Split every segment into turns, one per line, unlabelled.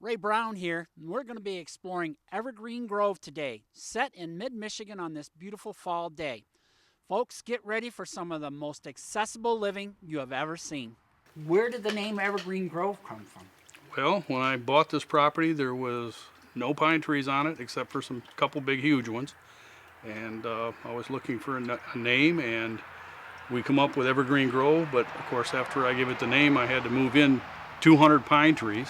Ray Brown here, and we're going to be exploring Evergreen Grove today, set in mid-Michigan on this beautiful fall day. Folks, get ready for some of the most accessible living you have ever seen. Where did the name Evergreen Grove come from?
Well, when I bought this property, there was no pine trees on it except for some couple big huge ones. And I was looking for a name, and we come up with Evergreen Grove. But of course, after I gave it the name, I had to move in 200 pine trees,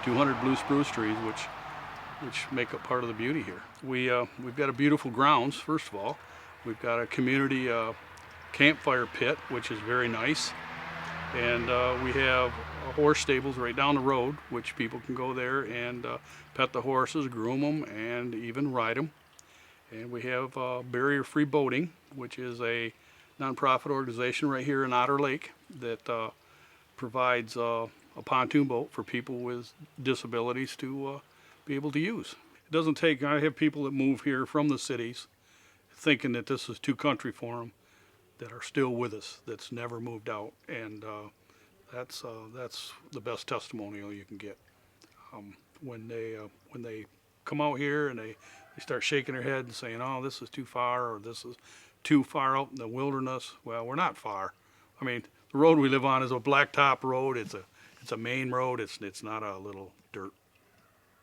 200 blue spruce trees, which make up part of the beauty here. We've got a beautiful grounds. First of all, we've got a community campfire pit, which is very nice. And we have horse stables right down the road, which people can go there and pet the horses, groom them, and even ride them. And we have barrier-free boating, which is a nonprofit organization right here in Otter Lake that provides a pontoon boat for people with disabilities to be able to use. It doesn't take, I have people that move here from the cities thinking that this is too country for them that are still with us, that's never moved out. And that's the best testimonial you can get. When they come out here and they start shaking their head and saying, "Oh, this is too far," or "This is too far out in the wilderness." Well, we're not far. I mean, the road we live on is a blacktop road. It's a main road. It's not a little dirt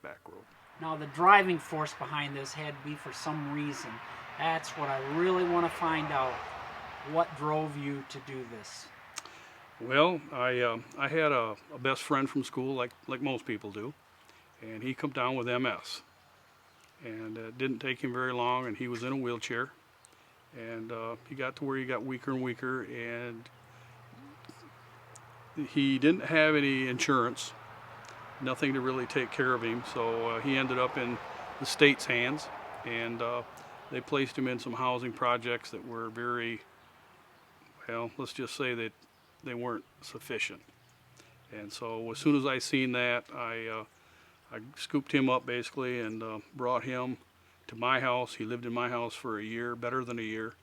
back road.
Now, the driving force behind this had to be for some reason. That's what I really want to find out. What drove you to do this?
Well, I had a best friend from school, like most people do, and he come down with MS, and it didn't take him very long, and he was in a wheelchair, and he got to where he got weaker and weaker, and he didn't have any insurance, nothing to really take care of him, so he ended up in the state's hands, and they placed him in some housing projects that were very, well, let's just say that they weren't sufficient. And so as soon as I seen that, I scooped him up basically and brought him to my house. He lived in my house for a year, better than a year.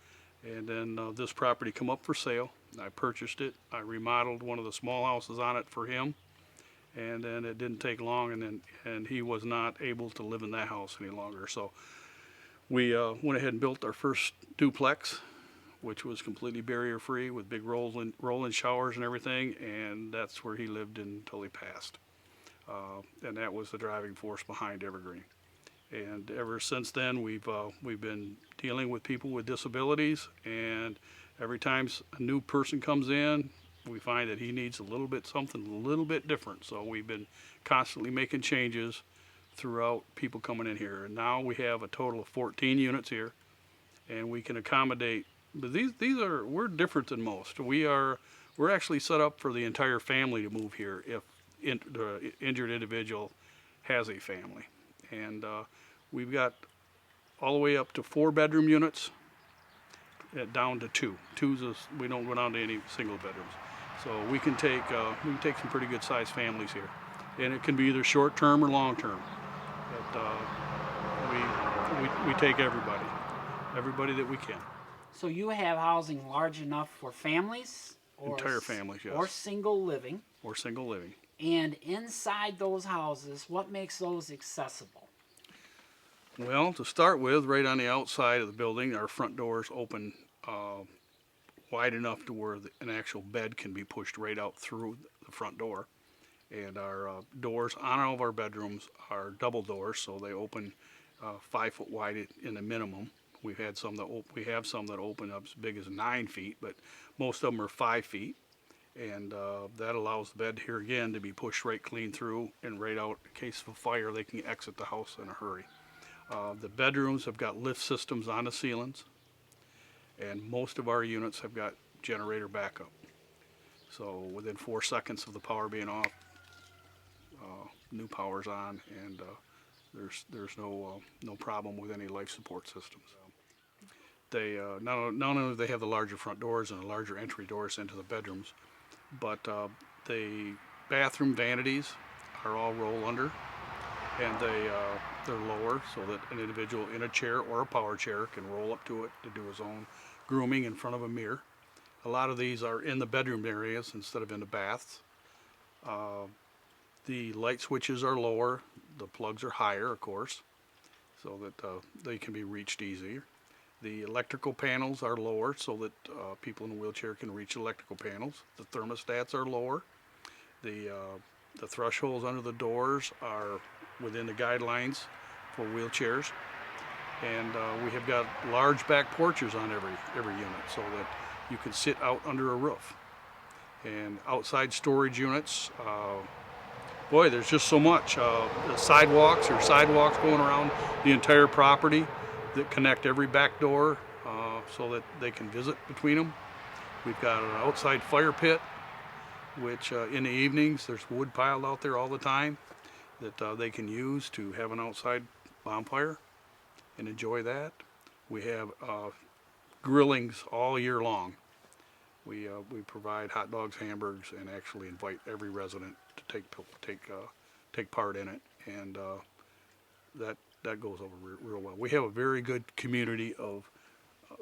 And then this property come up for sale. I purchased it. I remodeled one of the small houses on it for him. And then it didn't take long, and he was not able to live in that house any longer. So we went ahead and built our first duplex, which was completely barrier free with big roll-in showers and everything, and that's where he lived until he passed. And that was the driving force behind Evergreen. And ever since then, we've been dealing with people with disabilities, and every time a new person comes in, we find that he needs a little bit something a little bit different. So we've been constantly making changes throughout people coming in here. And now we have a total of 14 units here, and we can accommodate. But these are we're different than most. We're actually set up for the entire family to move here if the injured individual has a family, and we've got all the way up to 4 bedroom units, down to two. Two's we don't go down to any single bedrooms, so we can take some pretty good sized families here, and it can be either short term or long term. But we take everybody that we can.
So you have housing large enough for families
Entire families, yes,
or single living.
or single living.
And inside those houses, what makes those accessible?
Well, to start with, right on the outside of the building, our front doors open wide enough to where an actual bed can be pushed right out through the front door. And our doors on all of our bedrooms are double doors, so they open 5 foot wide in the minimum. We have some that open up as big as 9 feet, but most of them are 5 feet, and that allows the bed here again to be pushed right clean through and right out. In case of a fire, they can exit the house in a hurry. The bedrooms have got lift systems on the ceilings, and most of our units have got generator backup. So within 4 seconds of the power being off, new power's on, and there's no problem with any life support systems. They not only do they have the larger front doors and the larger entry doors into the bedrooms, but the bathroom vanities are all roll under, and they're lower so that an individual in a chair or a power chair can roll up to it to do his own grooming in front of a mirror. A lot of these are in the bedroom areas instead of in the baths. The light switches are lower, the plugs are higher, of course, so that they can be reached easier. The electrical panels are lower so that people in a wheelchair can reach electrical panels. The thermostats are lower. The thresholds under the doors are within the guidelines for wheelchairs. And we have got large back porches on every unit so that you can sit out under a roof. And outside storage units, boy, there's just so much. The sidewalks going around the entire property that connect every back door so that they can visit between them. We've got an outside fire pit, which in the evenings there's wood piled out there all the time that they can use to have an outside bonfire and enjoy that. We have grillings all year long. We provide hot dogs, hamburgers, and actually invite every resident to take part in it, and that goes over real well. We have a very good community of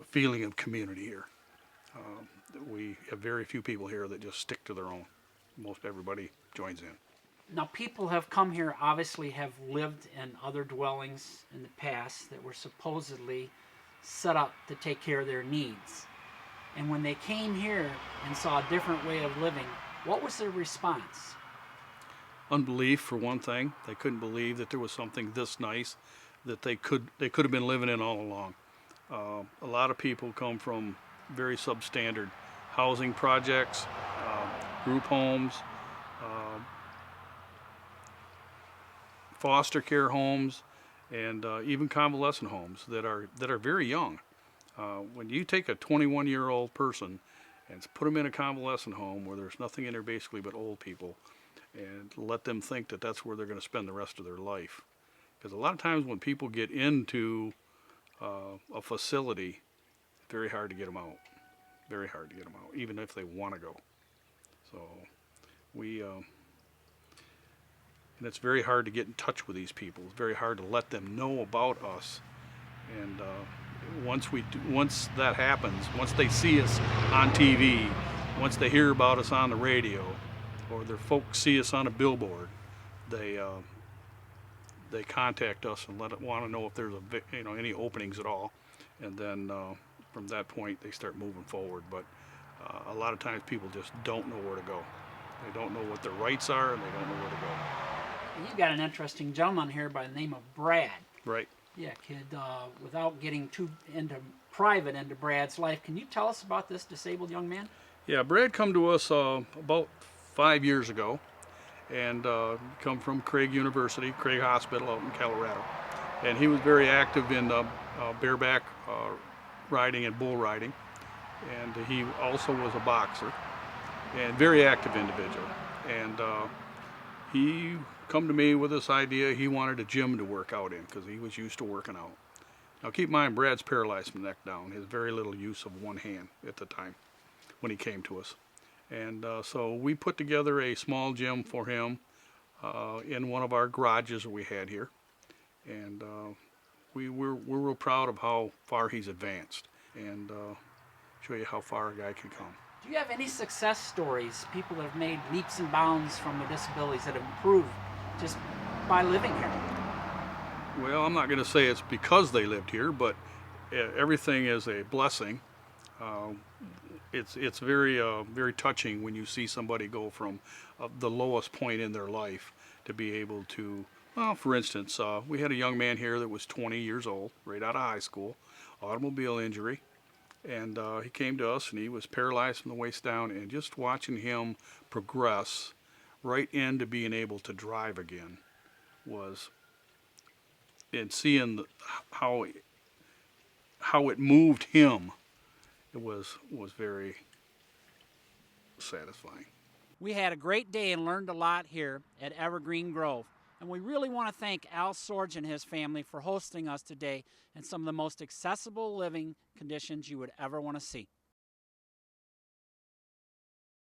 feeling of community here. We have very few people here that just stick to their own. Most everybody joins in.
Now, people have come here, obviously have lived in other dwellings in the past that were supposedly set up to take care of their needs. And when they came here and saw a different way of living, what was their response?
Unbelief, for one thing. They couldn't believe that there was something this nice that they could have been living in all along. A lot of people come from very substandard housing projects, group homes, foster care homes, and even convalescent homes that are very young. When you take a 21-year-old person and put them in a convalescent home where there's nothing in there basically but old people, and let them think that that's where they're going to spend the rest of their life. Because a lot of times when people get into a facility, it's very hard to get them out. Very hard to get them out, even if they want to go. So and it's very hard to get in touch with these people. It's very hard to let them know about us. And once that happens, once they see us on TV, once they hear about us on the radio, or their folks see us on a billboard, they contact us and want to know if there's any openings at all, and then from that point they start moving forward. But a lot of times people just don't know where to go. They don't know what their rights are, and they don't know where to go.
You've got an interesting gentleman here by the name of Brad.
Right.
Yeah, kid, without getting too into Brad's life, can you tell us about this disabled young man?
Yeah, Brad come to us about 5 years ago, and come from Craig Hospital out in Colorado. And he was very active in bareback riding and bull riding, and he also was a boxer, and very active individual. And he come to me with this idea. He wanted a gym to work out in because he was used to working out. Now keep in mind, Brad's paralyzed from the neck down. He has very little use of one hand at the time when he came to us. And so we put together a small gym for him in one of our garages that we had here. And we're real proud of how far he's advanced, and show you how far a guy can come.
Do you have any success stories? People that have made leaps and bounds from their disabilities that have improved just by living here?
Well, I'm not going to say it's because they lived here, but everything is a blessing. It's very touching when you see somebody go from the lowest point in their life to be able to, well, for instance, we had a young man here that was 20 years old, right out of high school, automobile injury, and he came to us and he was paralyzed from the waist down, and just watching him progress right into being able to drive again was, and seeing how it moved him, it was very satisfying.
We had a great day and learned a lot here at Evergreen Grove. And we really want to thank Al Sorge and his family for hosting us today in some of the most accessible living conditions you would ever want to see.